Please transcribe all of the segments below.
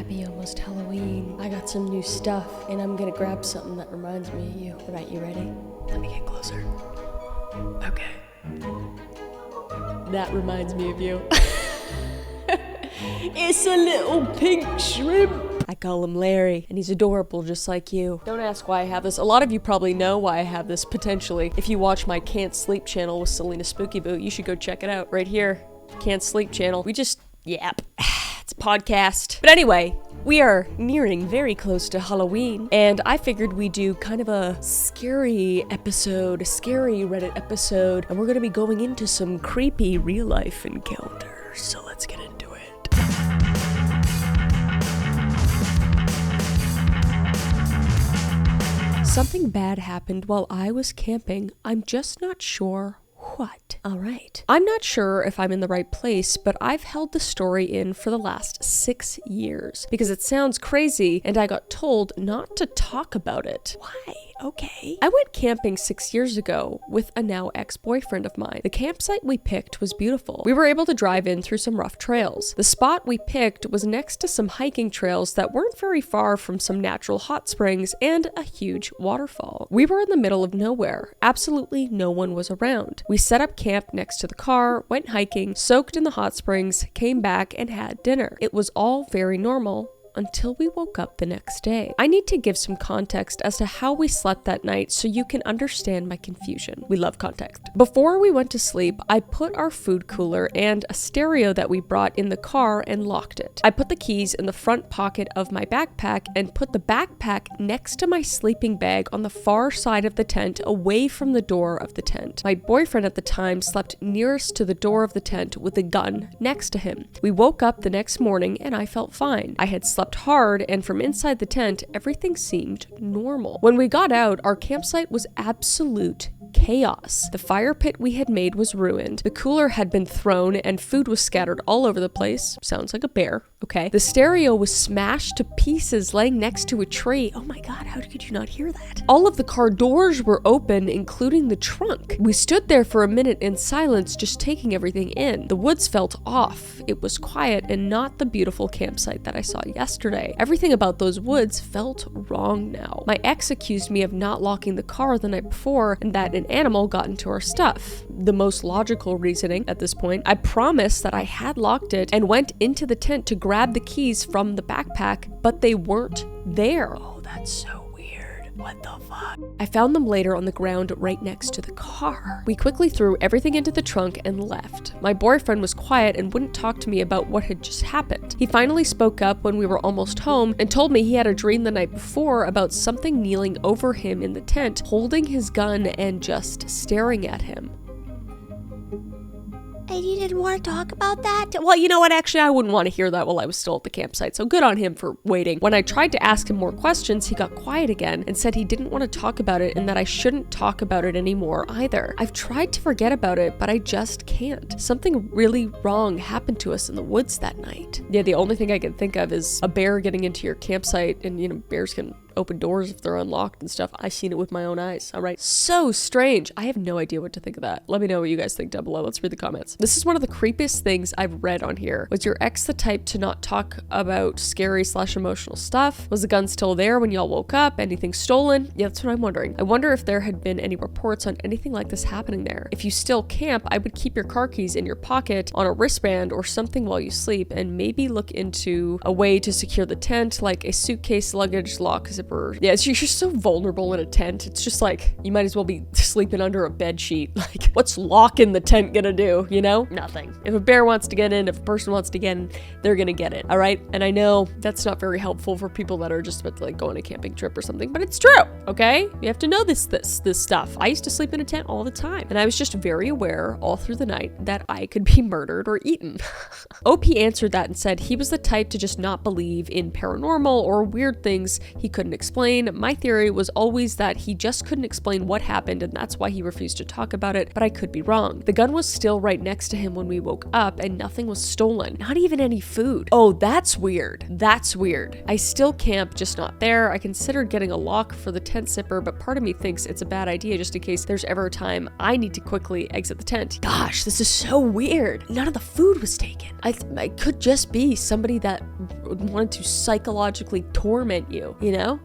happy almost Halloween. I got some new stuff, and I'm gonna grab something that reminds me of you. Alright, you ready? Let me get closer. Okay. That reminds me of you. It's a little pink shrimp. I call him Larry, and he's adorable just like you. Don't ask why I have this. A lot of you probably know why I have this, potentially. If you watch my Can't Sleep channel with Selena Spooky Boo, you should go check it out. Right here, Can't Sleep channel. We just yap. It's a podcast. But anyway, we are nearing very close to Halloween, and I figured we'd do kind of a scary episode, a scary Reddit episode, and we're gonna be going into some creepy real-life encounters. So let's get into it. Something bad happened while I was camping. I'm just not sure what. All right. I'm not sure if I'm in the right place, but I've held the story in for the last 6 years because it sounds crazy and I got told not to talk about it. Why? Okay. I went camping 6 years ago with a now ex-boyfriend of mine. The campsite we picked was beautiful. We were able to drive in through some rough trails. The spot we picked was next to some hiking trails that weren't very far from some natural hot springs and a huge waterfall. We were in the middle of nowhere. Absolutely no one was around. We set up camp next to the car, went hiking, soaked in the hot springs, came back and had dinner. It was all very normal until we woke up the next day. I need to give some context as to how we slept that night so you can understand my confusion. We love context. Before we went to sleep, I put our food cooler and a stereo that we brought in the car and locked it. I put the keys in the front pocket of my backpack and put the backpack next to my sleeping bag on the far side of the tent, away from the door of the tent. My boyfriend at the time slept nearest to the door of the tent with a gun next to him. We woke up the next morning and I felt fine. I had slept hard, and from inside the tent, everything seemed normal. When we got out, our campsite was absolute chaos. The fire pit we had made was ruined. The cooler had been thrown and food was scattered all over the place. Sounds like a bear, okay? The stereo was smashed to pieces laying next to a tree. Oh my god, how could you not hear that? All of the car doors were open, including the trunk. We stood there for a minute in silence, just taking everything in. The woods felt off. It was quiet and not the beautiful campsite that I saw yesterday. Everything about those woods felt wrong now. My ex accused me of not locking the car the night before and that an animal got into our stuff. The most logical reasoning at this point. I promised that I had locked it and went into the tent to grab the keys from the backpack, but they weren't there. Oh, that's so weird. What the fuck? I found them later on the ground right next to the car. We quickly threw everything into the trunk and left. My boyfriend was quiet and wouldn't talk to me about what had just happened. He finally spoke up when we were almost home and told me he had a dream the night before about something kneeling over him in the tent, holding his gun and just staring at him. And you didn't want to talk about that? Well, you know what? Actually, I wouldn't want to hear that while I was still at the campsite, so good on him for waiting. When I tried to ask him more questions, he got quiet again and said he didn't want to talk about it and that I shouldn't talk about it anymore either. I've tried to forget about it, but I just can't. Something really wrong happened to us in the woods that night. Yeah, the only thing I can think of is a bear getting into your campsite, and you know, bears can open doors if they're unlocked and stuff. I've seen it with my own eyes, all right? So strange. I have no idea what to think of that. Let me know what you guys think down below. Let's read the comments. This is one of the creepiest things I've read on here. Was your ex the type to not talk about scary/emotional stuff? Was the gun still there when y'all woke up? Anything stolen? Yeah, that's what I'm wondering. I wonder if there had been any reports on anything like this happening there. If you still camp, I would keep your car keys in your pocket on a wristband or something while you sleep, and maybe look into a way to secure the tent, like a suitcase, luggage, lock, zipper. Yeah, you're just so vulnerable in a tent. It's just like, you might as well be sleeping under a bed sheet. Like, what's locking the tent gonna do, you know? Nothing. If a bear wants to get in, if a person wants to get in, they're gonna get it, all right? And I know that's not very helpful for people that are just about to like go on a camping trip or something, but it's true, okay? You have to know this stuff. I used to sleep in a tent all the time, and I was just very aware all through the night that I could be murdered or eaten. OP answered that and said he was the type to just not believe in paranormal or weird things he couldn't couldn't explain. My theory was always that he just couldn't explain what happened and that's why he refused to talk about it, but I could be wrong. The gun was still right next to him when we woke up and nothing was stolen. Not even any food. Oh, that's weird. That's weird. I still camp, just not there. I considered getting a lock for the tent zipper, but part of me thinks it's a bad idea just in case there's ever a time I need to quickly exit the tent. Gosh, this is so weird. None of the food was taken. I could just be somebody that wanted to psychologically torment you, you know?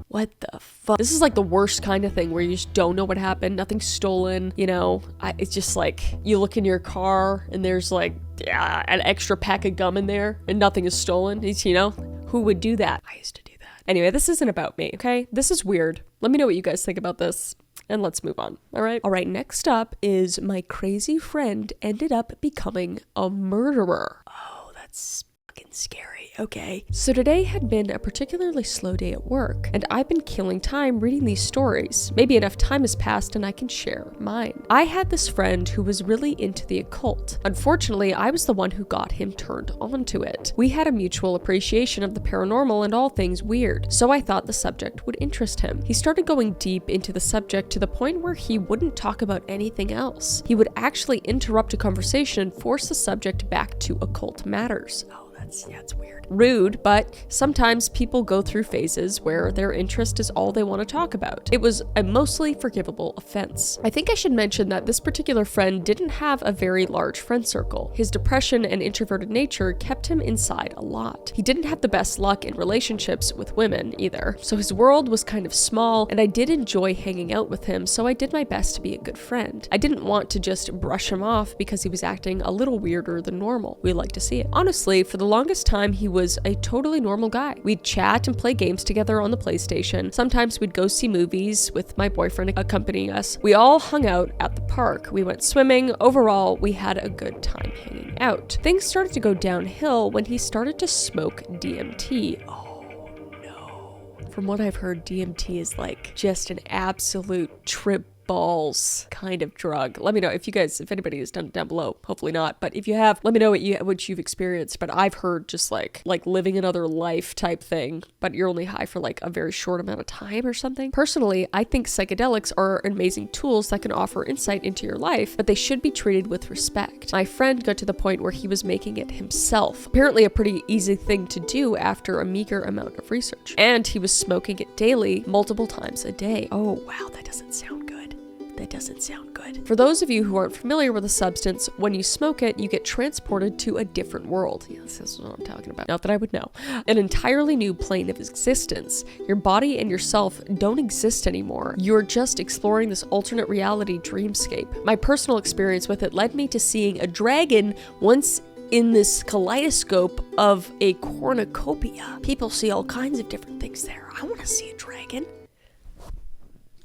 What the fuck? This is like the worst kind of thing where you just don't know what happened. Nothing's stolen, you know? It's just like you look in your car and there's like an extra pack of gum in there and nothing is stolen. You know? Who would do that? I used to do that. Anyway, this isn't about me, okay? This is weird. Let me know what you guys think about this. And let's move on, all right? All right, next up is my crazy friend ended up becoming a murderer. Oh, that's fucking scary. Okay. So today had been a particularly slow day at work, and I've been killing time reading these stories. Maybe enough time has passed and I can share mine. I had this friend who was really into the occult. Unfortunately, I was the one who got him turned on to it. We had a mutual appreciation of the paranormal and all things weird, so I thought the subject would interest him. He started going deep into the subject to the point where he wouldn't talk about anything else. He would actually interrupt a conversation and force the subject back to occult matters. It's weird. Rude, but sometimes people go through phases where their interest is all they want to talk about. It was a mostly forgivable offense. I think I should mention that this particular friend didn't have a very large friend circle. His depression and introverted nature kept him inside a lot. He didn't have the best luck in relationships with women either, so his world was kind of small, and I did enjoy hanging out with him, so I did my best to be a good friend. I didn't want to just brush him off because he was acting a little weirder than normal. We like to see it. Honestly, for the longest time, he was a totally normal guy. We'd chat and play games together on the PlayStation. Sometimes we'd go see movies with my boyfriend accompanying us. We all hung out at the park. We went swimming. Overall, we had a good time hanging out. Things started to go downhill when he started to smoke DMT. Oh no. From what I've heard, DMT is like just an absolute trip balls kind of drug. Let me know if anybody has done it down below. Hopefully not, but if you have, let me know what you've experienced. But I've heard just like living another life type thing, but you're only high for like a very short amount of time or something. Personally, I think psychedelics are amazing tools that can offer insight into your life, but they should be treated with respect. My friend got to the point where he was making it himself. Apparently a pretty easy thing to do after a meager amount of research. And he was smoking it daily, multiple times a day. Oh wow, that doesn't sound good. That doesn't sound good. For those of you who aren't familiar with the substance, when you smoke it, you get transported to a different world. Yeah, this is what I'm talking about. Not that I would know. An entirely new plane of existence. Your body and yourself don't exist anymore. You're just exploring this alternate reality dreamscape. My personal experience with it led me to seeing a dragon once in this kaleidoscope of a cornucopia. People see all kinds of different things there. I want to see a dragon.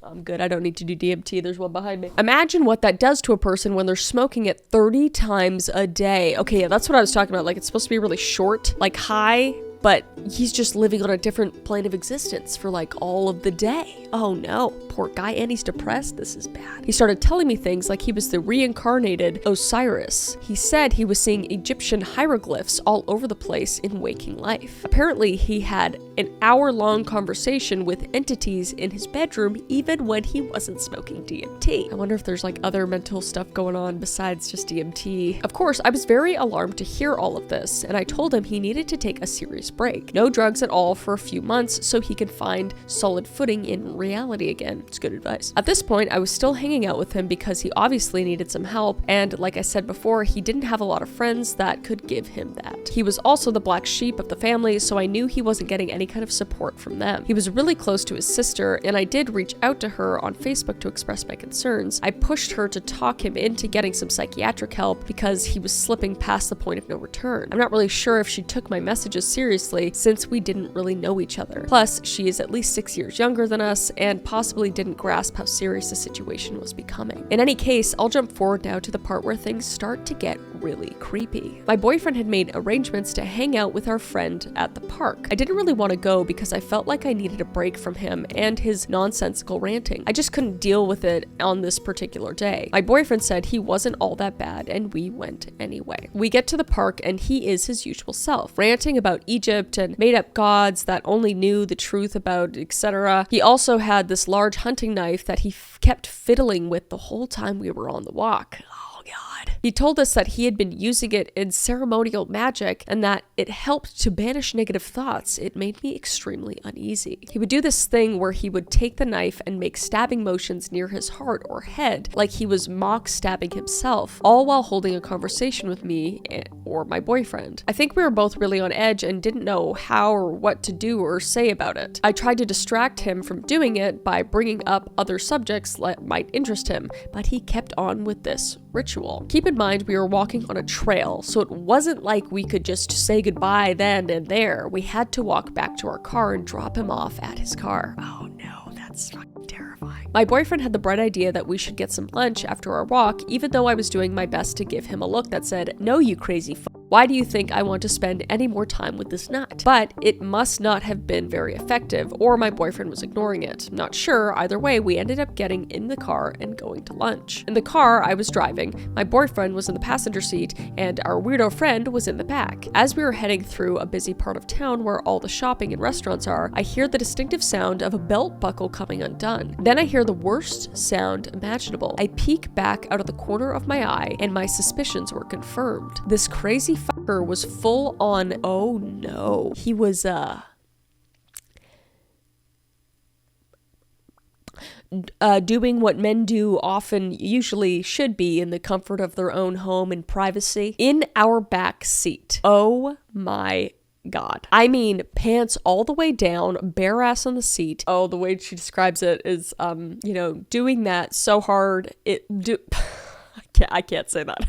I'm good. I don't need to do DMT. There's one behind me. Imagine what that does to a person when they're smoking it 30 times a day. Okay, yeah, that's what I was talking about. Like, it's supposed to be really short, like high, but he's just living on a different plane of existence for like all of the day. Oh no, poor guy, and he's depressed. This is bad. He started telling me things like he was the reincarnated Osiris. He said he was seeing Egyptian hieroglyphs all over the place in waking life. Apparently, he had an hour-long conversation with entities in his bedroom even when he wasn't smoking DMT. I wonder if there's like other mental stuff going on besides just DMT. Of course, I was very alarmed to hear all of this, and I told him he needed to take a serious break. No drugs at all for a few months so he could find solid footing in reality again. It's good advice. At this point, I was still hanging out with him because he obviously needed some help, and like I said before, he didn't have a lot of friends that could give him that. He was also the black sheep of the family, so I knew he wasn't getting any kind of support from them. He was really close to his sister, and I did reach out to her on Facebook to express my concerns. I pushed her to talk him into getting some psychiatric help because he was slipping past the point of no return. I'm not really sure if she took my messages seriously since we didn't really know each other. Plus, she is at least 6 years younger than us and possibly didn't grasp how serious the situation was becoming. In any case, I'll jump forward now to the part where things start to get really creepy. My boyfriend had made arrangements to hang out with our friend at the park. I didn't really want to go because I felt like I needed a break from him and his nonsensical ranting. I just couldn't deal with it on this particular day. My boyfriend said he wasn't all that bad, and we went anyway. We get to the park and he is his usual self, ranting about Egypt and made-up gods that only knew the truth about, etc. He also had this large hunting knife that he kept fiddling with the whole time we were on the walk. He told us that he had been using it in ceremonial magic and that it helped to banish negative thoughts. It made me extremely uneasy. He would do this thing where he would take the knife and make stabbing motions near his heart or head, like he was mock stabbing himself, all while holding a conversation with me or my boyfriend. I think we were both really on edge and didn't know how or what to do or say about it. I tried to distract him from doing it by bringing up other subjects that might interest him, but he kept on with this ritual. Keep in mind, we were walking on a trail, so it wasn't like we could just say goodbye then and there. We had to walk back to our car and drop him off at his car. Oh no, that's fucking terrifying. My boyfriend had the bright idea that we should get some lunch after our walk, even though I was doing my best to give him a look that said, "No, you crazy why do you think I want to spend any more time with this nut?" But it must not have been very effective, or my boyfriend was ignoring it. Not sure. Either way, we ended up getting in the car and going to lunch. In the car, I was driving, my boyfriend was in the passenger seat, and our weirdo friend was in the back. As we were heading through a busy part of town where all the shopping and restaurants are, I hear the distinctive sound of a belt buckle coming undone. Then I hear the worst sound imaginable. I peek back out of the corner of my eye, and my suspicions were confirmed. This crazy fucker was full on, oh no, he was doing what men do usually should be in the comfort of their own home and privacy, in our back seat. Oh my God. I mean, pants all the way down, bare ass on the seat. Oh, the way she describes it is, doing that so hard, I can't say that.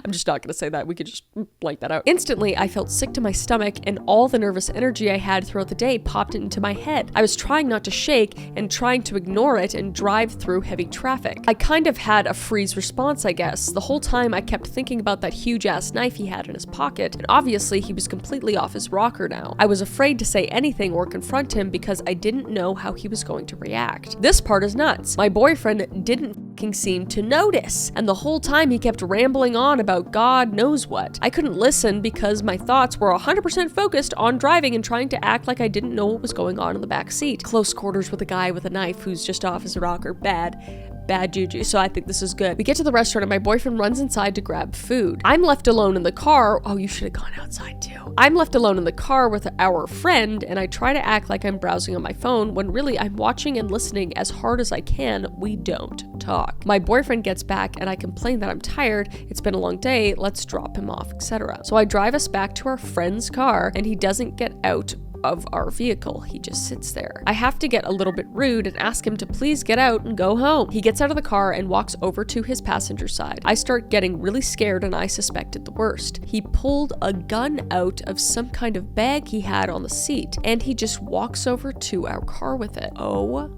I'm just not going to say that. We could just blank that out. Instantly, I felt sick to my stomach, and all the nervous energy I had throughout the day popped into my head. I was trying not to shake and trying to ignore it and drive through heavy traffic. I kind of had a freeze response, I guess. The whole time I kept thinking about that huge-ass knife he had in his pocket, and obviously he was completely off his rocker now. I was afraid to say anything or confront him because I didn't know how he was going to react. This part is nuts. My boyfriend didn't fucking seem to notice, and the whole time he kept rambling on about God knows what. I couldn't listen because my thoughts were 100% focused on driving and trying to act like I didn't know what was going on in the back seat. Close quarters with a guy with a knife who's just off his rocker. Bad juju, so I think this is good. We get to the restaurant and my boyfriend runs inside to grab food. I'm left alone in the car. Oh, you should have gone outside too. I'm left alone in the car with our friend, and I try to act like I'm browsing on my phone when really I'm watching and listening as hard as I can. We don't talk. My boyfriend gets back and I complain that I'm tired. It's been a long day. Let's drop him off, etc. So I drive us back to our friend's car and he doesn't get out of our vehicle. He just sits there. I have to get a little bit rude and ask him to please get out and go home. He gets out of the car and walks over to his passenger side. I start getting really scared and I suspected the worst. He pulled a gun out of some kind of bag he had on the seat and he just walks over to our car with it. Oh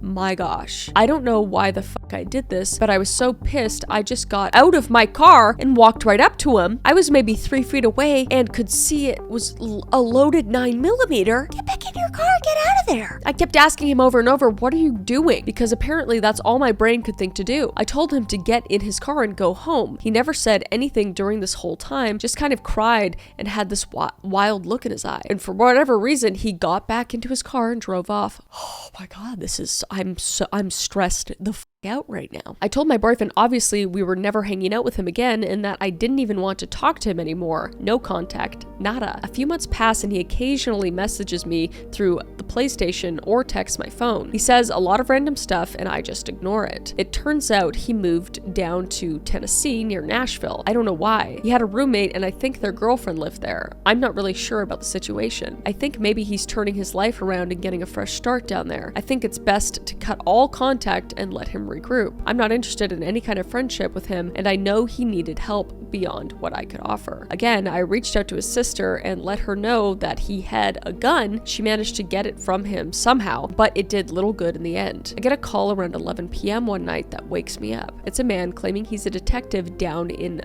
my gosh. I don't know why the fuck I did this, but I was so pissed I just got out of my car and walked right up to him. I was maybe 3 feet away and could see it was a loaded 9mm. Get back in your car, get out of there. I kept asking him over and over, what are you doing? Because apparently that's all my brain could think to do. I told him to get in his car and go home. He never said anything during this whole time, just kind of cried and had this wild look in his eye. And for whatever reason, he got back into his car and drove off. Oh my God, I'm stressed the fuck out right now. I told my boyfriend obviously we were never hanging out with him again and that I didn't even want to talk to him anymore. No contact, nada. A few months pass and he occasionally messages me through the PlayStation or texts my phone. He says a lot of random stuff and I just ignore it. It turns out he moved down to Tennessee near Nashville. I don't know why. He had a roommate and I think their girlfriend lived there. I'm not really sure about the situation. I think maybe he's turning his life around and getting a fresh start down there. I think it's best to cut all contact and let him regroup. I'm not interested in any kind of friendship with him and I know he needed help beyond what I could offer. Again, I reached out to his sister and let her know that he had a gun. She managed to get it from him somehow, but it did little good in the end. I get a call around 11 p.m. one night that wakes me up. It's a man claiming he's a detective down in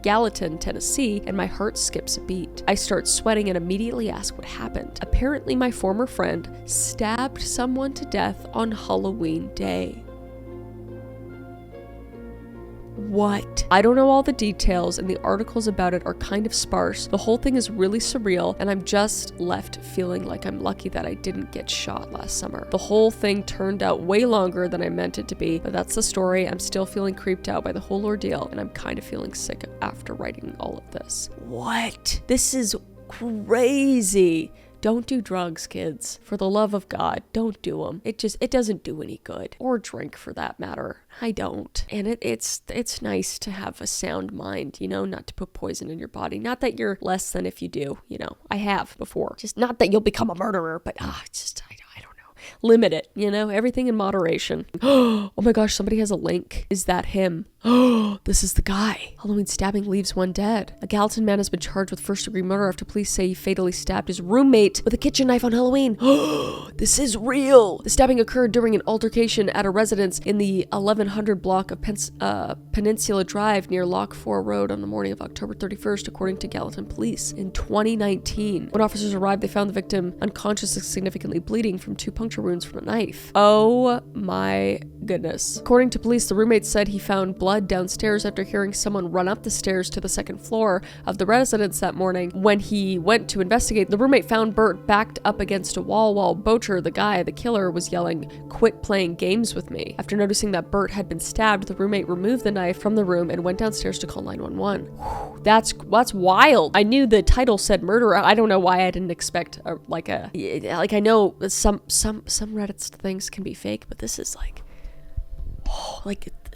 Gallatin, Tennessee, and my heart skips a beat. I start sweating and immediately ask what happened. Apparently, my former friend stabbed someone to death on Halloween Day. What? I don't know all the details, and the articles about it are kind of sparse. The whole thing is really surreal, and I'm just left feeling like I'm lucky that I didn't get shot last summer. The whole thing turned out way longer than I meant it to be, but that's the story. I'm still feeling creeped out by the whole ordeal, and I'm kind of feeling sick after writing all of this. What? This is crazy. Don't do drugs, kids. For the love of God, don't do them. It doesn't do any good. Or drink, for that matter. I don't. And it's nice to have a sound mind, not to put poison in your body. Not that you're less than if you do, I have before. Just not that you'll become a murderer, but I don't know. Limit it, everything in moderation. Oh my gosh, somebody has a link. Is that him? Oh, this is the guy. Halloween stabbing leaves one dead. A Gallatin man has been charged with first-degree murder after police say he fatally stabbed his roommate with a kitchen knife on Halloween. Oh, this is real. The stabbing occurred during an altercation at a residence in the 1100 block of Peninsula Drive near Lock 4 Road on the morning of October 31st, according to Gallatin police. In 2019, when officers arrived, they found the victim unconscious and significantly bleeding from 2 puncture wounds from a knife. Oh my goodness. According to police, the roommate said he found blood downstairs after hearing someone run up the stairs to the second floor of the residence that morning. When he went to investigate, the roommate found Bert backed up against a wall while Bocher, the killer, was yelling, "Quit playing games with me." After noticing that Bert had been stabbed, the roommate removed the knife from the room and went downstairs to call 911. Whew, that's wild. I knew the title said murder. I don't know why I didn't expect I know some Reddit things can be fake, but this is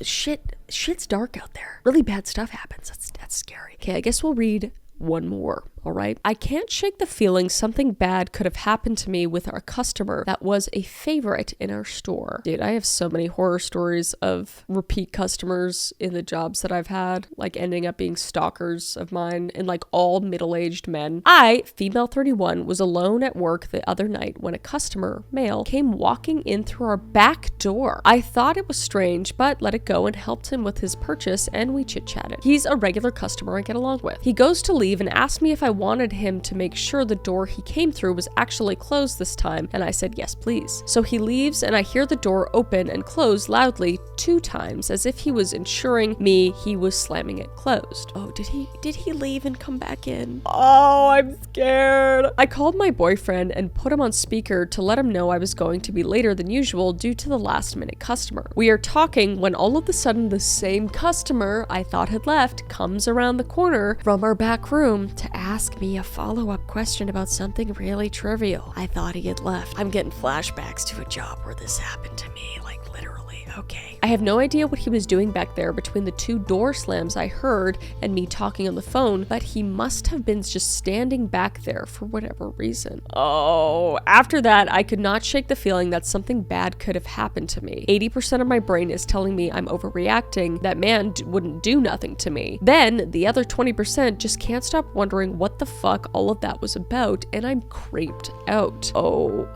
shit's dark out there. Really bad stuff happens. That's scary. Okay, I guess we'll read one more. All right. I can't shake the feeling something bad could have happened to me with our customer that was a favorite in our store. Dude, I have so many horror stories of repeat customers in the jobs that I've had, ending up being stalkers of mine, and all middle-aged men. I, female 31, was alone at work the other night when a customer, male, came walking in through our back door. I thought it was strange, but let it go and helped him with his purchase, and we chit-chatted. He's a regular customer I get along with. He goes to leave and asked me if I wanted him to make sure the door he came through was actually closed this time, and I said yes please. So he leaves and I hear the door open and close loudly 2 times, as if he was ensuring me he was slamming it closed. Oh, did he leave and come back in? Oh, I'm scared. I called my boyfriend and put him on speaker to let him know I was going to be later than usual due to the last minute customer. We are talking when all of a sudden the same customer I thought had left comes around the corner from our back room to ask me a follow-up question about something really trivial. I thought he had left. I'm getting flashbacks to a job where this happened to me, literally. Okay. I have no idea what he was doing back there between the 2 door slams I heard and me talking on the phone, but he must have been just standing back there for whatever reason. Oh, after that, I could not shake the feeling that something bad could have happened to me. 80% of my brain is telling me I'm overreacting, that man wouldn't do nothing to me. Then the other 20% just can't stop wondering what the fuck all of that was about, and I'm creeped out. Oh,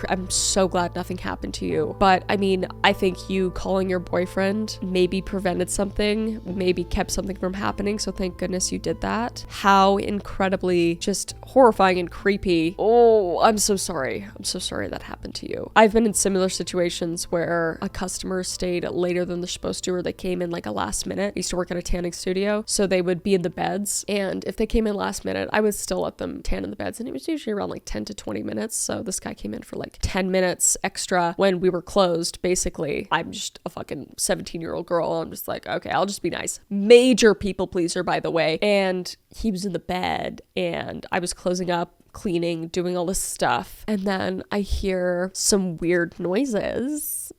I'm so glad nothing happened to you. But I think you calling your boyfriend maybe prevented something, maybe kept something from happening. So thank goodness you did that. How incredibly just horrifying and creepy. Oh, I'm so sorry. I'm so sorry that happened to you. I've been in similar situations where a customer stayed later than they're supposed to, or they came in a last minute. I used to work at a tanning studio, so they would be in the beds. And if they came in last minute, I would still let them tan in the beds. And it was usually around 10 to 20 minutes. So this guy came in for 10 minutes extra when we were closed. Basically, I'm just a fucking 17-year-old girl. I'm just okay, I'll just be nice. Major people pleaser, by the way. And he was in the bed and I was closing up, cleaning, doing all this stuff. And then I hear some weird noises,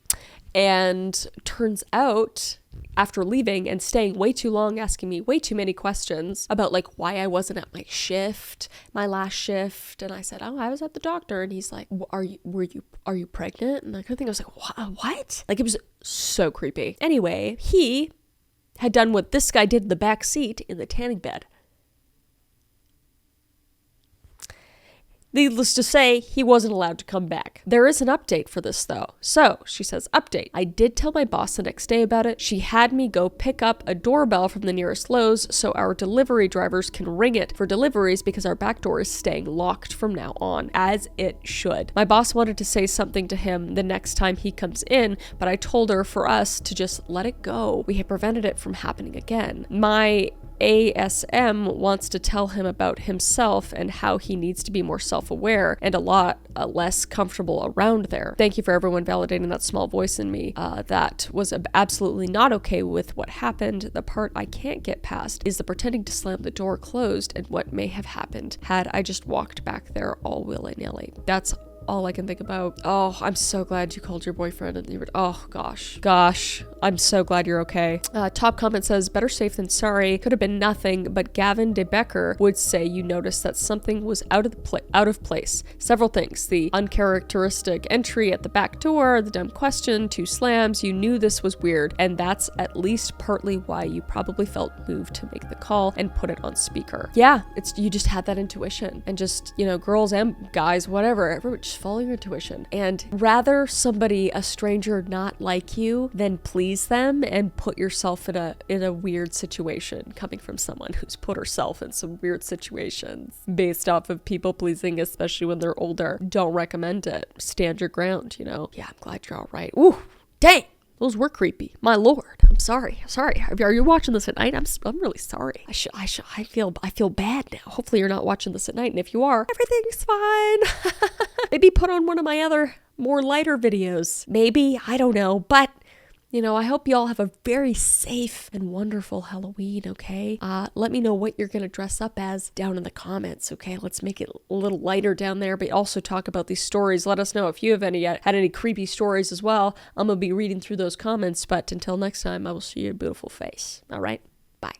and turns out, after leaving and staying way too long, asking me way too many questions about why I wasn't at my last shift. And I said, oh, I was at the doctor. And he's like, are you pregnant? And I couldn't think. I was like, what? It was so creepy. Anyway, he had done what this guy did in the back seat in the tanning bed. Needless to say, he wasn't allowed to come back. There is an update for this though. So, she says, update. I did tell my boss the next day about it. She had me go pick up a doorbell from the nearest Lowe's so our delivery drivers can ring it for deliveries because our back door is staying locked from now on, as it should. My boss wanted to say something to him the next time he comes in, but I told her for us to just let it go. We had prevented it from happening again. My ASM wants to tell him about himself and how he needs to be more self-aware and a lot less comfortable around there. Thank you for everyone validating that small voice in me. That was absolutely not okay with what happened. The part I can't get past is the pretending to slam the door closed and what may have happened had I just walked back there all willy-nilly. That's all I can think about. Oh, I'm so glad you called your boyfriend and you were, oh gosh, I'm so glad you're okay. Top comment says, better safe than sorry. Could have been nothing, but Gavin de Becker would say you noticed that something was out of place. Several things. The uncharacteristic entry at the back door, the dumb question, 2 slams. You knew this was weird, and that's at least partly why you probably felt moved to make the call and put it on speaker. Yeah, you just had that intuition, and just, girls and guys, whatever, everyone just follow your intuition. And rather somebody, a stranger, not like you than please them and put yourself in a weird situation, coming from someone who's put herself in some weird situations based off of people pleasing, especially when they're older. Don't recommend it. Stand your ground, Yeah, I'm glad you're all right. Ooh, dang. Those were creepy. My lord. I'm sorry. Are you watching this at night? I'm really sorry. I feel bad now. Hopefully you're not watching this at night. And if you are, everything's fine. Maybe put on one of my other more lighter videos. Maybe. I don't know. But I hope you all have a very safe and wonderful Halloween, okay? Let me know what you're going to dress up as down in the comments, okay? Let's make it a little lighter down there, but also talk about these stories. Let us know if you have had any creepy stories as well. I'm going to be reading through those comments, but until next time, I will see your beautiful face, all right?